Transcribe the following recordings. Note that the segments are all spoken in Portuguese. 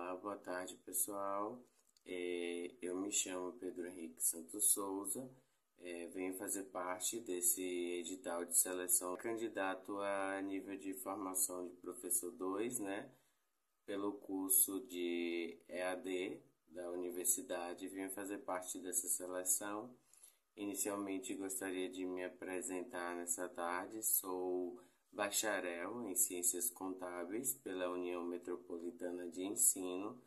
Olá, boa tarde, pessoal. Eu me chamo Pedro Henrique Santos Souza, venho fazer parte desse edital de seleção candidato a nível de formação de professor 2, né? Pelo curso de EAD da universidade, venho fazer parte dessa seleção. Inicialmente, gostaria de me apresentar nessa tarde. Sou bacharel em Ciências Contábeis pela União Metropolitana de Ensino.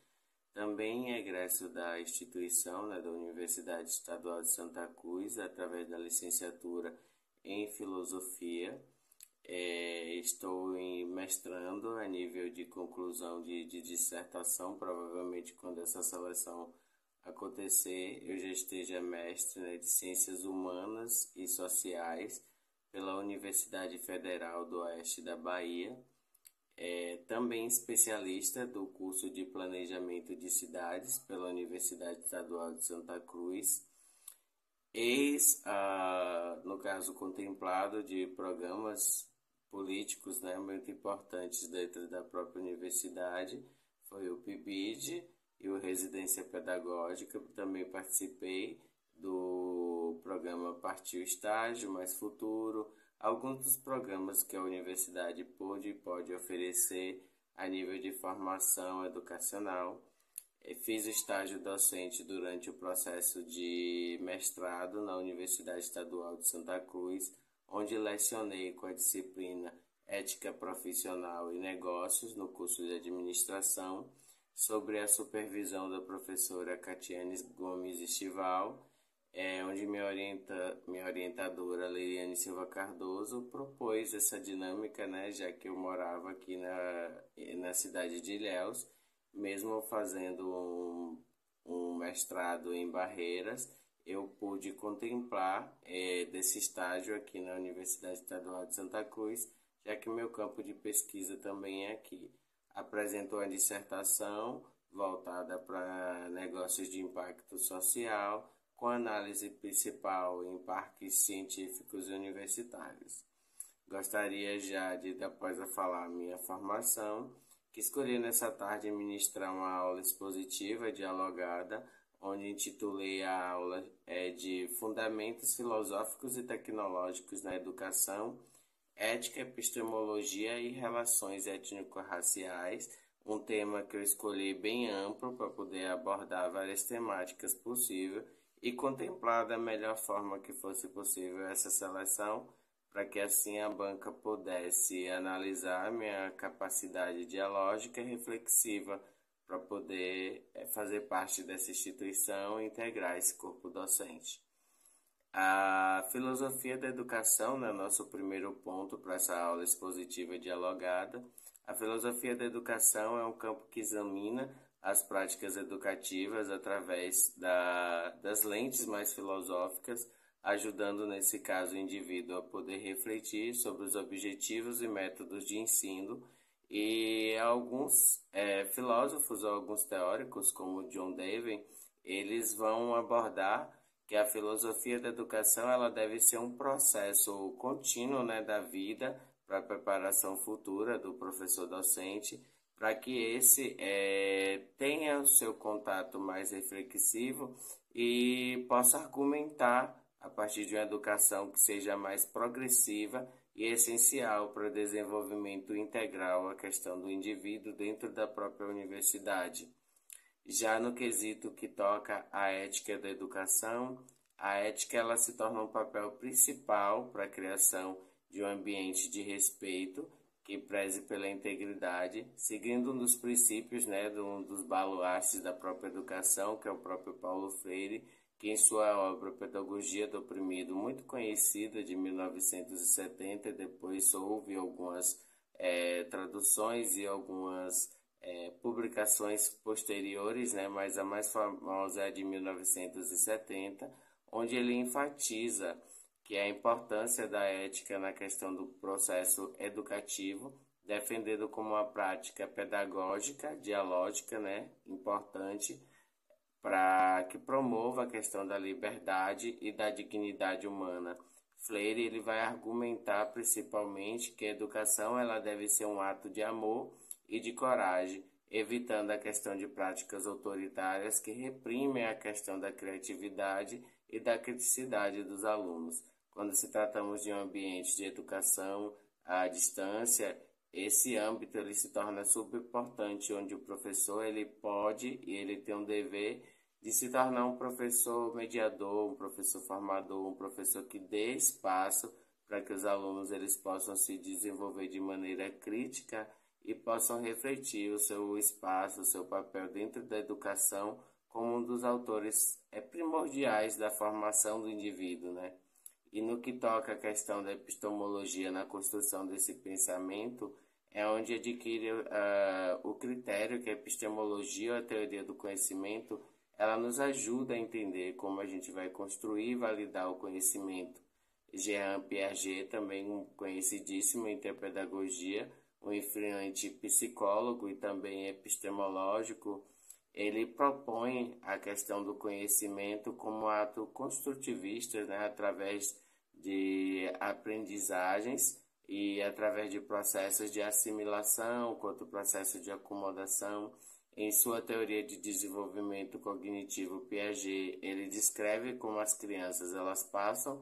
Também egresso da instituição, né, da Universidade Estadual de Santa Cruz, através da licenciatura em Filosofia. Estou mestrando a nível de conclusão de dissertação. Provavelmente, quando essa seleção acontecer, eu já esteja mestre, né, de Ciências Humanas e Sociais pela Universidade Federal do Oeste da Bahia. Também especialista do curso de Planejamento de Cidades pela Universidade Estadual de Santa Cruz. No caso, contemplado de programas políticos, né, muito importantes dentro da própria universidade, foi o PIBID e o Residência Pedagógica. Também participei do programa Partiu Estágio Mais Futuro, alguns dos programas que a universidade pôde e pode oferecer a nível de formação educacional. Fiz estágio docente durante o processo de mestrado na Universidade Estadual de Santa Cruz, onde lecionei com a disciplina Ética Profissional e Negócios no curso de Administração, sobre a supervisão da professora Catiane Gomes Estival, onde minha orientadora, Leiliane Silva Cardoso, propôs essa dinâmica, né, já que eu morava aqui na cidade de Ilhéus, mesmo fazendo um mestrado em Barreiras, eu pude contemplar desse estágio aqui na Universidade Estadual de Santa Cruz, já que meu campo de pesquisa também é aqui. Apresentou a dissertação voltada para negócios de impacto social, com análise principal em parques científicos e universitários. Gostaria já de, após a falar minha formação, que escolhi nessa tarde ministrar uma aula expositiva dialogada, onde intitulei a aula de Fundamentos Filosóficos e Tecnológicos na Educação, Ética, Epistemologia e Relações Étnico-Raciais, um tema que eu escolhi bem amplo para poder abordar várias temáticas possíveis e contemplar da melhor forma que fosse possível essa seleção, para que assim a banca pudesse analisar minha capacidade dialógica e reflexiva para poder fazer parte dessa instituição e integrar esse corpo docente. A filosofia da educação, né, nosso primeiro ponto para essa aula expositiva dialogada. A filosofia da educação é um campo que examina as práticas educativas através das lentes mais filosóficas, ajudando, nesse caso, o indivíduo a poder refletir sobre os objetivos e métodos de ensino. E alguns filósofos ou alguns teóricos, como John Dewey, eles vão abordar que a filosofia da educação ela deve ser um processo contínuo, né, da vida para a preparação futura do professor docente, para que esse tenha o seu contato mais reflexivo e possa argumentar a partir de uma educação que seja mais progressiva e essencial para o desenvolvimento integral, a questão do indivíduo dentro da própria universidade. Já no quesito que toca à ética da educação, a ética ela se torna um papel principal para a criação de um ambiente de respeito que preze pela integridade, seguindo um dos princípios, né, um dos baluartes da própria educação, que é o próprio Paulo Freire, que em sua obra Pedagogia do Oprimido, muito conhecida, de 1970, depois houve algumas traduções e algumas publicações posteriores, né, mas a mais famosa é de 1970, onde ele enfatiza que a importância da ética na questão do processo educativo, defendendo como uma prática pedagógica, dialógica, né, importante, para que promova a questão da liberdade e da dignidade humana. Freire ele vai argumentar principalmente que a educação ela deve ser um ato de amor e de coragem, evitando a questão de práticas autoritárias que reprimem a questão da criatividade e da criticidade dos alunos. Quando se tratamos de um ambiente de educação à distância, esse âmbito ele se torna super importante, onde o professor ele pode e ele tem um dever de se tornar um professor mediador, um professor formador, um professor que dê espaço para que os alunos eles possam se desenvolver de maneira crítica e possam refletir o seu espaço, o seu papel dentro da educação como um dos autores primordiais da formação do indivíduo, né? E no que toca à questão da epistemologia na construção desse pensamento, é onde adquire o critério que a epistemologia, ou a teoria do conhecimento, ela nos ajuda a entender como a gente vai construir e validar o conhecimento. Jean Piaget, também um conhecidíssimo em pedagogia, um influente psicólogo e também epistemológico, ele propõe a questão do conhecimento como ato construtivista, né, através de aprendizagens e através de processos de assimilação, quanto processo de acomodação. Em sua teoria de desenvolvimento cognitivo, Piaget, ele descreve como as crianças elas passam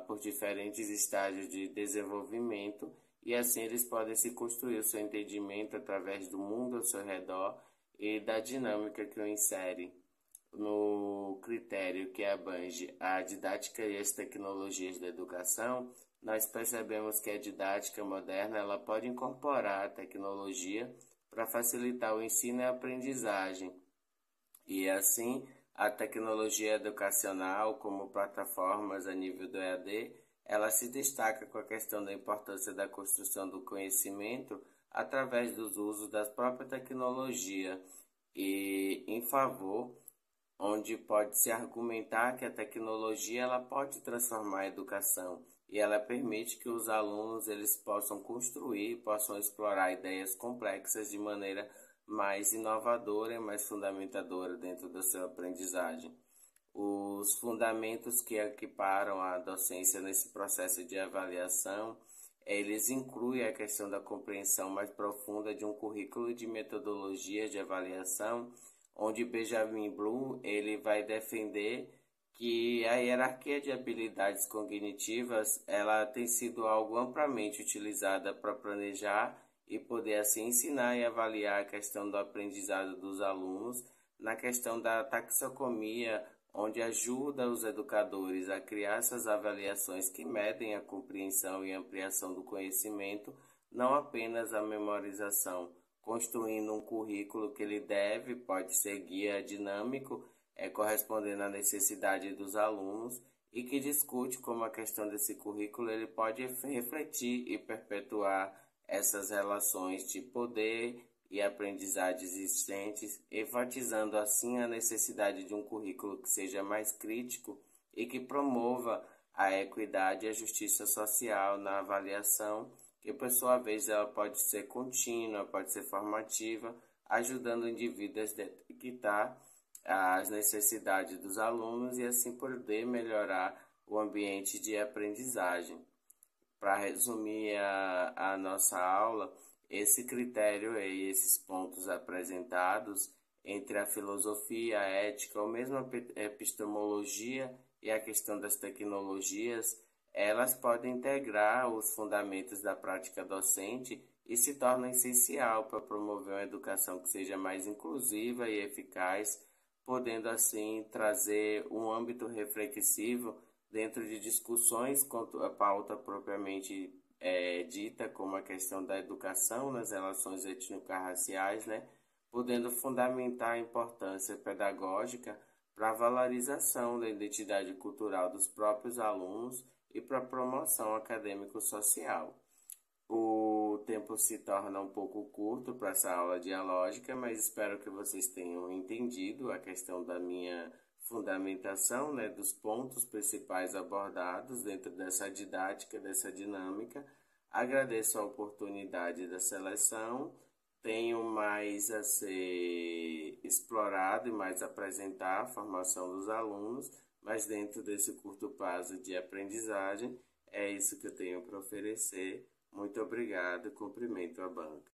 por diferentes estágios de desenvolvimento e assim eles podem se construir o seu entendimento através do mundo ao seu redor e da dinâmica que o insere. No critério que abrange a didática e as tecnologias da educação, nós percebemos que a didática moderna ela pode incorporar a tecnologia para facilitar o ensino e a aprendizagem. E assim, a tecnologia educacional, como plataformas a nível do EAD, ela se destaca com a questão da importância da construção do conhecimento através dos usos da própria tecnologia e em favor, onde pode-se argumentar que a tecnologia ela pode transformar a educação e ela permite que os alunos eles possam construir, possam explorar ideias complexas de maneira mais inovadora e mais fundamentadora dentro da sua aprendizagem. Os fundamentos que equiparam a docência nesse processo de avaliação, eles incluem a questão da compreensão mais profunda de um currículo de metodologias de avaliação, onde Benjamin Bloom ele vai defender que a hierarquia de habilidades cognitivas ela tem sido algo amplamente utilizada para planejar e poder assim ensinar e avaliar a questão do aprendizado dos alunos na questão da taxonomia, onde ajuda os educadores a criar essas avaliações que medem a compreensão e ampliação do conhecimento, não apenas a memorização, construindo um currículo que ele pode ser guia dinâmico, correspondendo à necessidade dos alunos e que discute como a questão desse currículo ele pode refletir e perpetuar essas relações de poder e aprendizagem existentes, enfatizando assim a necessidade de um currículo que seja mais crítico e que promova a equidade e a justiça social na avaliação, que por sua vez ela pode ser contínua, pode ser formativa, ajudando o indivíduo a detectar as necessidades dos alunos e assim poder melhorar o ambiente de aprendizagem. Para resumir a nossa aula, esse critério e esses pontos apresentados entre a filosofia, a ética, ou mesmo a epistemologia e a questão das tecnologias, elas podem integrar os fundamentos da prática docente e se tornam essencial para promover uma educação que seja mais inclusiva e eficaz, podendo assim trazer um âmbito reflexivo dentro de discussões quanto à pauta propriamente dita, como a questão da educação nas relações étnico-raciais, né? Podendo fundamentar a importância pedagógica para a valorização da identidade cultural dos próprios alunos e para a promoção acadêmico-social. O tempo se torna um pouco curto para essa aula dialógica, mas espero que vocês tenham entendido a questão da minha fundamentação, né, dos pontos principais abordados dentro dessa didática, dessa dinâmica. Agradeço a oportunidade da seleção, tenho mais a ser explorado e mais apresentar a formação dos alunos, mas dentro desse curto prazo de aprendizagem, é isso que eu tenho para oferecer. Muito obrigado, cumprimento a banca.